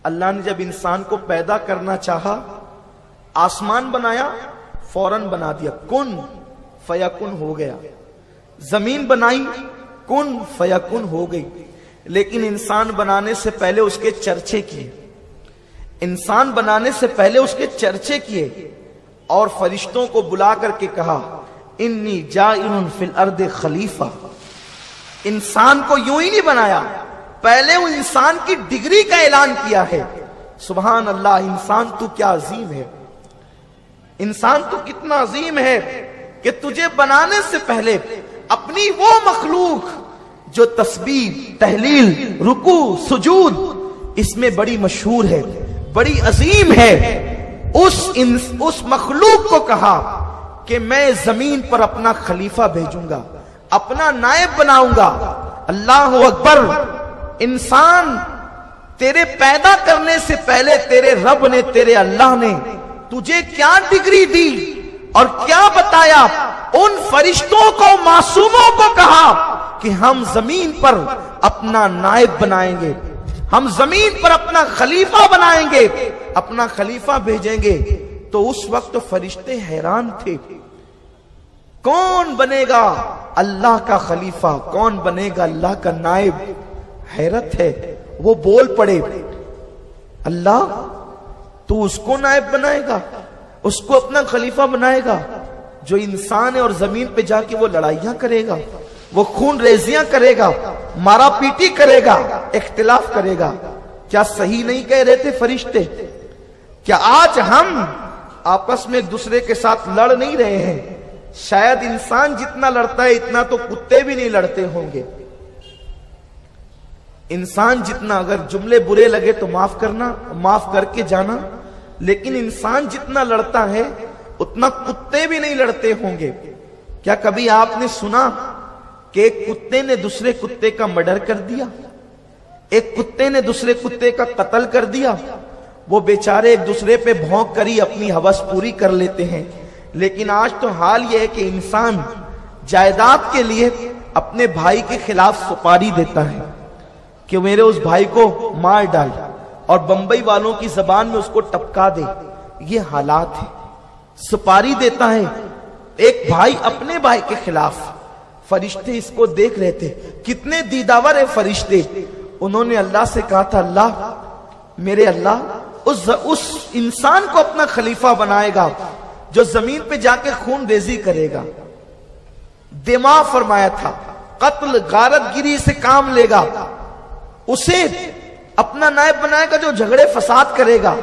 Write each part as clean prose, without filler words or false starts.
اللہ نے جب انسان کو پیدا کرنا چاہا، آسمان بنایا، فوراً بنا دیا، کن فیکن ہو گیا۔ زمین بنائی، کن فیکن ہو گئی۔ لیکن انسان بنانے سے پہلے اس کے چرچے کیے، انسان بنانے سے پہلے اس کے چرچے کیے، اور فرشتوں کو بلا کر کے کہا انی جاعل فی الارض خلیفہ۔ انسان کو یوں ہی نہیں بنایا، پہلے وہ انسان کی ڈگری کا اعلان کیا ہے۔ سبحان اللہ، انسان تو کیا عظیم ہے، انسان تو کتنا عظیم ہے کہ تجھے بنانے سے پہلے اپنی وہ مخلوق جو تسبیح، تہلیل، رکوع، سجود اس میں بڑی مشہور ہے، بڑی عظیم ہے، اس مخلوق کو کہا کہ میں زمین پر اپنا خلیفہ بھیجوں گا، اپنا نائب بناؤں گا۔ اللہ اکبر۔ انسان تیرے پیدا کرنے سے پہلے تیرے رب نے، تیرے اللہ نے تجھے کیا ڈگری دی اور کیا بتایا؟ ان فرشتوں کو، معصوموں کو کہا کہ ہم زمین پر اپنا نائب بنائیں گے، ہم زمین پر اپنا خلیفہ بنائیں گے، اپنا خلیفہ بھیجیں گے۔ تو اس وقت فرشتے حیران تھے، کون بنے گا اللہ کا خلیفہ، کون بنے گا اللہ کا نائب؟ حیرت ہے۔ وہ بول پڑے اللہ تو اس کو نائب بنائے گا، اس کو اپنا خلیفہ بنائے گا جو انسان ہے اور زمین پہ جا کے وہ لڑائیاں کرے گا، وہ خون ریزیاں کرے گا، مارا پیٹی کرے گا، اختلاف کرے گا؟ کیا صحیح نہیں کہہ رہے تھے فرشتے؟ کیا آج ہم آپس میں دوسرے کے ساتھ لڑ نہیں رہے ہیں؟ شاید انسان جتنا لڑتا ہے اتنا تو کتے بھی نہیں لڑتے ہوں گے۔ انسان جتنا، اگر جملے برے لگے تو معاف کرنا، معاف کر کے جانا، لیکن انسان جتنا لڑتا ہے اتنا کتے بھی نہیں لڑتے ہوں گے۔ کیا کبھی آپ نے سنا کہ ایک کتے نے دوسرے کتے کا مرڈر کر دیا، ایک کتے نے دوسرے کتے کا قتل کر دیا؟ وہ بیچارے ایک دوسرے پہ بھونک کر ہی اپنی ہوس پوری کر لیتے ہیں۔ لیکن آج تو حال یہ ہے کہ انسان جائیداد کے لیے اپنے بھائی کے خلاف سپاری دیتا ہے کہ میرے اس بھائی کو مار ڈال، اور بمبئی والوں کی زبان میں اس کو ٹپکا دے۔ یہ حالات ہے، سپاری دیتا ہے ایک بھائی اپنے بھائی کے خلاف۔ فرشتے اس کو دیکھ رہے تھے، کتنے دیداور ہے فرشتے۔ انہوں نے اللہ سے کہا تھا اللہ، میرے اللہ اس انسان کو اپنا خلیفہ بنائے گا جو زمین پہ جا کے خون ریزی کرے گا، دماغ فرمایا تھا، قتل غارت گری سے کام لے گا، اسے اپنا نائب بنائے گا جو جھگڑے فساد کرے گا۔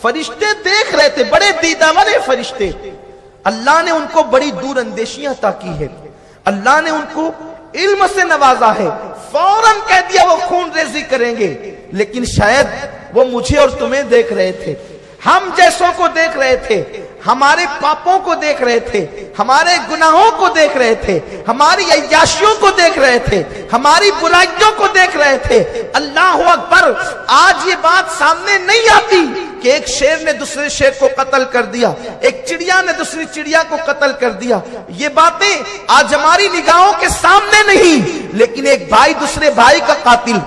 فرشتے دیکھ رہے تھے، بڑے دیداور ہیں فرشتے۔ اللہ نے ان کو بڑی دور اندیشیاں عطا کی ہے، اللہ نے ان کو علم سے نوازا ہے۔ فوراً کہہ دیا وہ خون ریزی کریں گے، لیکن شاید وہ مجھے اور تمہیں دیکھ رہے تھے، ہم جیسوں کو دیکھ رہے تھے، ہمارے پاپوں کو دیکھ رہے تھے، ہمارے گناہوں کو دیکھ رہے تھے، ہماری عیاشیوں کو دیکھ رہے تھے، ہماری برائیوں کو دیکھ رہے تھے۔ اللہ اکبر۔ آج یہ بات سامنے نہیں آتی کہ ایک شیر نے دوسرے شیر کو قتل کر دیا، ایک چڑیا نے دوسری چڑیا کو قتل کر دیا۔ یہ باتیں آج ہماری نگاہوں کے سامنے نہیں، لیکن ایک بھائی دوسرے بھائی کا قاتل،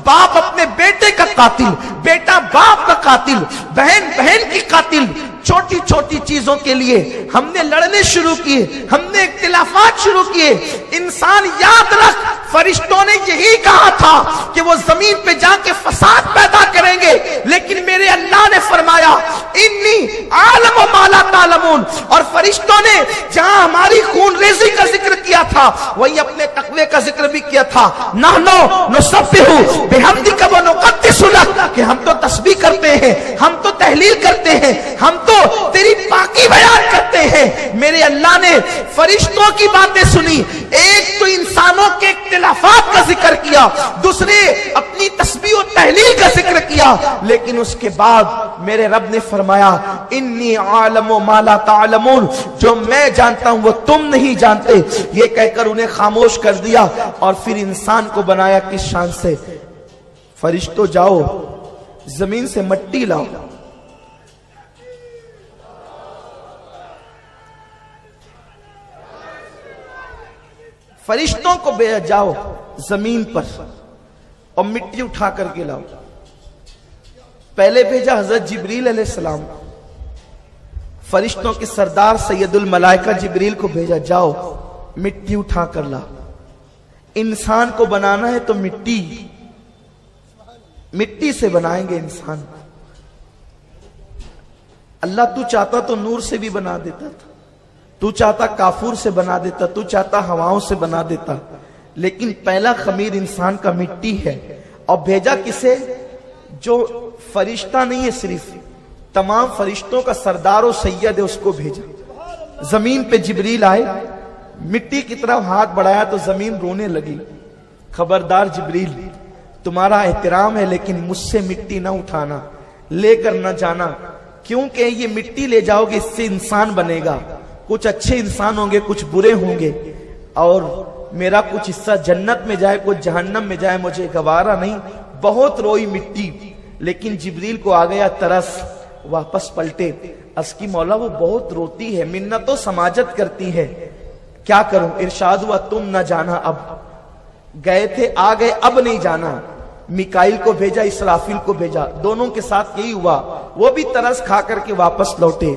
باپ اپنے بیٹے کا قاتل، بیٹا باپ کا قاتل، بہن بہن کی قاتل، چھوٹی چھوٹی چیزوں کے لیے ہم نے لڑنے شروع کیے، ہم نے اختلافات شروع کیے۔ انسان یاد رکھ، فرشتوں نے یہی کہا تھا کہ وہ زمین پہ جا کے فساد پیدا کریں گے، لیکن میرے اللہ نے فرمایا انی عالم ما لا تعلمون۔ اور فرشتوں نے جہاں ہماری خون ریزی کا ذکر کیا تھا وہی اپنے تقوی کا ذکر بھی کیا تھا۔ نحنو نسبح بحمدک ونقدس لک، کہ ہم تو تسبیح کرتے ہیں، ہم تو تہلیل کرتے ہیں، ہم تو تیری پاکی بیان کرتے ہیں۔ میرے اللہ نے فرشتوں کی باتیں سنی، ایک تو انسانوں کے اختلافات کا ذکر کیا، دوسرے اپنی تسبیح و تہلیل کا ذکر کیا، لیکن اس کے بعد میرے رب نے فرمایا انی عالم ما لا تعلمون، جو میں جانتا ہوں وہ تم نہیں جانتے۔ یہ کہہ کر انہیں خاموش کر دیا، اور پھر انسان کو بنایا کس شان سے؟ فرشتوں جاؤ زمین سے مٹی لاؤ، فرشتوں کو بے جاؤ زمین پر اور مٹی اٹھا کر کے لاؤ۔ पहले भेजा हजरत जिब्रील अलैहिस्सलाम, फरिश्तों के सरदार सैयदुल मलाइका जिब्रील को भेजा, जाओ मिट्टी उठा कर ला। इंसान को बनाना है तो मिट्टी से बनाएंगे इंसान। अल्लाह तू चाहता तो नूर से भी बना देता था, तू चाहता काफूर से बना देता, तू चाहता हवाओं से बना देता, लेकिन पहला खमीर इंसान का मिट्टी है। और भेजा किसे? जो फरिश्ता नहीं है, सिर्फ तमाम फरिश्तों का सरदार और सैयद है, उसको भेजा। जमीन पे जिब्रील आए, मिट्टी की तरफ हाथ बढ़ाया तो जमीन रोने लगी। खबरदार जिब्रील, तुम्हारा एहतराम है लेकिन मुझसे मिट्टी ना उठाना, लेकर ना जाना, क्योंकि ये मिट्टी ले जाओगे इससे इंसान बनेगा, कुछ अच्छे इंसान होंगे, कुछ बुरे होंगे, और मेरा कुछ हिस्सा जन्नत में जाए, कुछ जहन्नम में जाए, मुझे गवारा नहीं। बहुत रोई मिट्टी, लेकिन जिब्रील को आ गया तरस, वापस पलटे। अस्की मौला वो बहुत रोती है, मिन्नतों समाजत करती है, क्या करूं? इरशाद हुआ तुम न जाना, अब गए थे आ गए, अब नहीं जाना। मिकाइल को भेजा, इसराफिल को भेजा, दोनों के साथ यही हुआ, वो भी तरस खा करके वापस लौटे।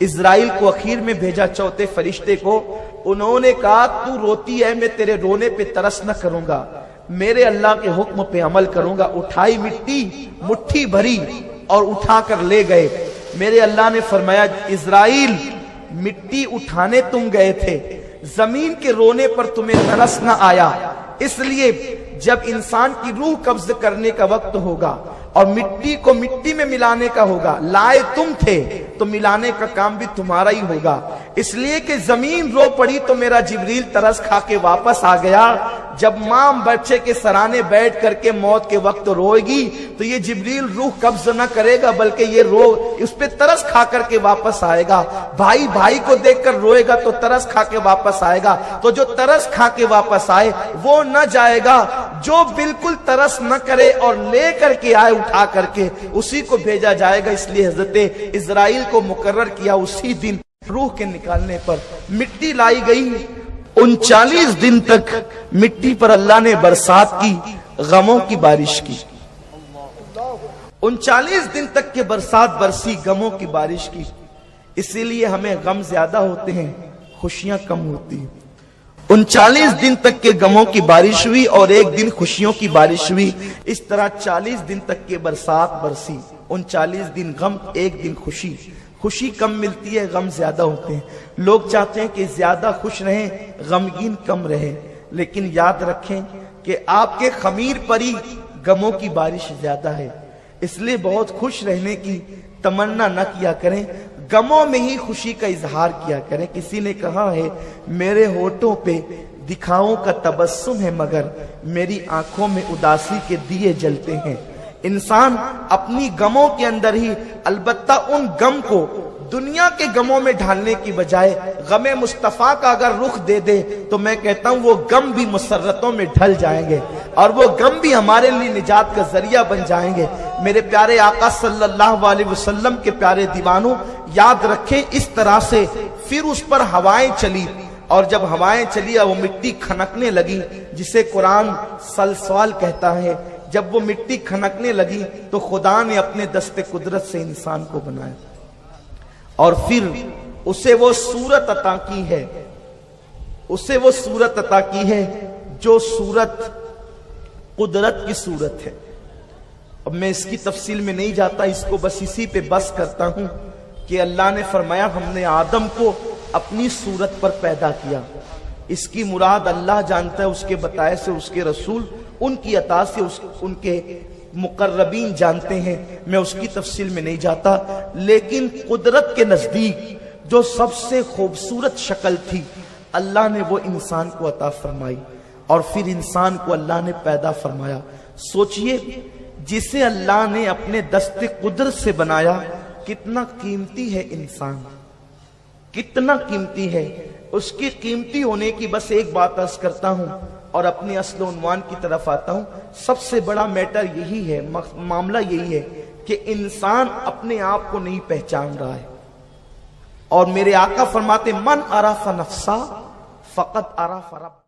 इजराइल को आखिर में भेजा, चौथे फरिश्ते को। उन्होंने कहा तू रोती है, मैं तेरे रोने पे तरस न करूंगा, मेरे अल्लाह के हुक्म पे अमल करूंगा। उठाई मिट्टी, मुट्ठी भरी और उठा कर ले गए। मेरे अल्लाह ने फरमाया, इजराइल मिट्टी उठाने तुम गए थे, जमीन के रोने पर तुम्हें तरस न आया, इसलिए जब इंसान की रूह कब्ज करने का वक्त होगा और मिट्टी को मिट्टी में मिलाने का होगा, लाए तुम थे तो मिलाने का काम भी तुम्हारा ही होगा। इसलिए कि जमीन रो पड़ी तो मेरा जिब्रील तरस खा के वापस आ गया। जब मां बच्चे के सराने बैठ करके मौत के वक्त रोएगी तो ये जिब्रील रूह कब्ज न करेगा, बल्कि ये उस पे तरस खा करके वापस आएगा। भाई भाई को देखकर रोएगा तो तरस खा के वापस आएगा। तो जो तरस खा के वापस आए वो न जाएगा, जो बिल्कुल तरस न करे और ले करके आए उठा करके, उसी को भेजा जाएगा। इसलिए हजरत इजराइल को मुकर्रर किया, उसी दिन रूह के निकालने पर मिट्टी लाई गई। 39 दिन तक मिट्टी पर अल्लाह ने बरसात की, गमों की बारिश की। 39 दिन तक के बरसात बरसी, गमों की बारिश की। इसीलिए हमें गम ज्यादा होते हैं, खुशियां कम होती हैं। 39 दिन तक के गमों की बारिश हुई और एक दिन खुशियों की बारिश हुई। इस तरह 40 दिन तक के बरसात बरसी, 39 दिन गम, एक दिन खुशी। खुशी कम मिलती है, गम ज्यादा होते हैं। लोग चाहते हैं कि ज्यादा खुश रहें, गमगीन कम रहे, लेकिन याद रखें कि आपके खमीर पर ही गमों की बारिश ज्यादा है। इसलिए बहुत खुश रहने की तमन्ना न किया करें, गमों में ही खुशी का इजहार किया करें। किसी ने कहा है, मेरे होठों पे दिखाओं का तबस्सुम है, मगर मेरी आंखों में उदासी के दिए जलते हैं। इंसान अपनी गमों के अंदर ही, अलबत्ता उन गम को दुनिया के गमों में ढालने की बजाय गमे मुस्तफा का अगर रुख दे दे तो मैं कहता हूं वो गम भी मुसर्रतों में ढल जाएंगे और वो गम भी हमारे लिए निजात का जरिया बन जाएंगे। मेरे प्यारे आका सल्लल्लाहु अलैहि वसल्लम के प्यारे दीवानों, याद रखें इस तरह से फिर उस पर हवाएं चली, और जब हवाएं चली वो मिट्टी खनकने लगी, जिसे कुरान सलसवाल कहता है। जब वो मिट्टी खनकने लगी तो खुदा ने अपने दस्ते कुदरत से इंसान को बनाया और फिर उसे वो सूरत अता की है, उसे वो सूरत अता की है जो सूरत कुदरत की सूरत है। अब मैं इसकी तफसील में नहीं जाता, इसको बस इसी पे बस करता हूं कि अल्लाह ने फरमाया हमने आदम को अपनी सूरत पर पैदा किया। इसकी मुराद अल्लाह जानता है, उसके बताए से उसके रसूल, उनकी अता से उनके मुकर्रबीन जानते हैं। मैं उसकी तफसील में नहीं जाता, लेकिन कुदरत के नजदीक जो सबसे खूबसूरत शक्ल थी अल्लाह ने वो इंसान को अता फरमाई और फिर इंसान को अल्लाह ने पैदा फरमाया। सोचिए, जिसे अल्लाह ने अपने दस्ते कुदरत से बनाया, कितना कीमती है इंसान, कितना कीमती है। उसकी कीमती होने की बस एक बात अर्ज करता हूं और अपने अस्ल उन्वान की तरफ आता हूं। सबसे बड़ा मैटर यही है, मामला यही है कि इंसान अपने आप को नहीं पहचान रहा है। और मेरे आका फरमाते, मन अराफा नफ्सा फकत अराफा रब।